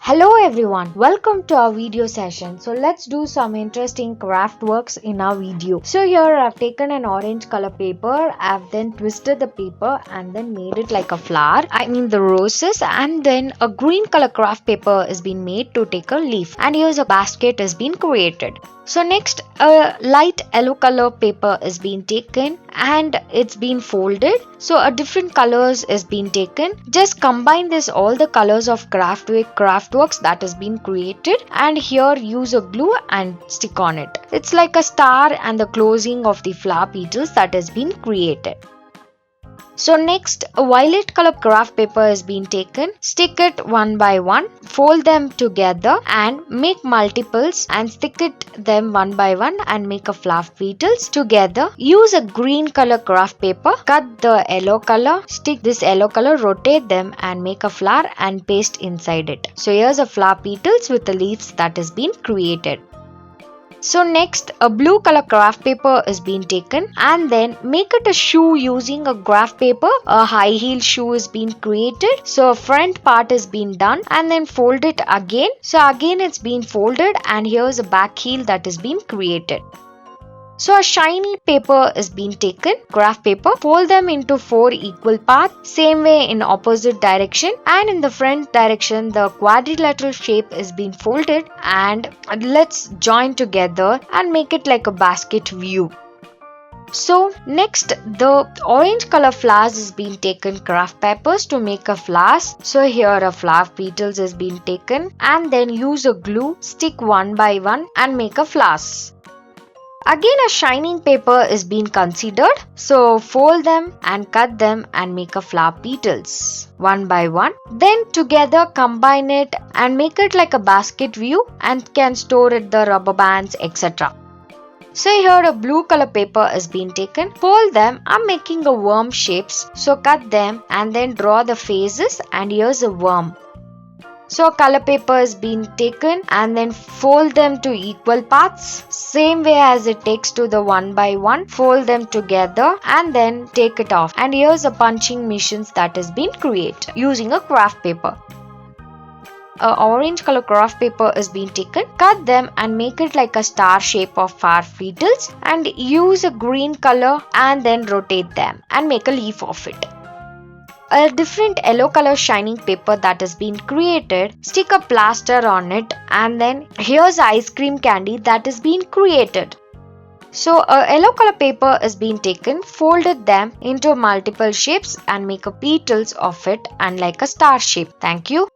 Hello everyone, welcome to our video session. So let's do some interesting craft works in our video. So here I've taken an orange color paper, I've then twisted the paper and then made it like a flower, the roses, and then a green color craft paper is being made to take a leaf, and here's a basket is being created. So next a light yellow color paper is being taken and it's been folded. So a different colors is being taken. Just combine this all the colors of craftworks that has been created, and here use a glue and stick on it. It's like a star and the closing of the flower petals that has been created. So next a violet color craft paper is being taken, stick it one by one, fold them together and make multiples and stick them one by one and make a flower petals together. Use a green color craft paper, cut the yellow color, stick this yellow color, rotate them and make a flower and paste inside it. So here's a flower petals with the leaves that has been created. So next a blue color craft paper is being taken and then make it a shoe using a graph paper. A high heel shoe is being created. So a front part is being done and then fold it again. So again it's been folded and here's a back heel that is being created. So a shiny paper is being taken, graph paper, fold them into 4 equal parts, same way in opposite direction, and in the front direction the quadrilateral shape is being folded, and let's join together and make it like a basket view. So next the orange color flowers is being taken, craft papers to make a flowers. So here a flower petals is being taken and then use a glue, stick one by one and make a flowers. Again a shining paper is being considered, so fold them and cut them and make a flower petals one by one. Then together combine it and make it like a basket view and can store it the rubber bands, etc. So here a blue color paper is being taken, fold them, I'm making a worm shapes, so cut them and then draw the faces and here's a worm. So color paper is being taken and then fold them to equal parts, same way as it takes to the one by one, fold them together and then take it off, and here's a punching machines that has been created using a craft paper. A orange color craft paper is being taken, cut them and make it like a star shape of flower petals and use a green color and then rotate them and make a leaf of it. A different yellow color shining paper that has been created, stick a plaster on it and then here's ice cream candy that is being created. So a yellow color paper is being taken, folded them into multiple shapes and make a petals of it and like a star shape. Thank you.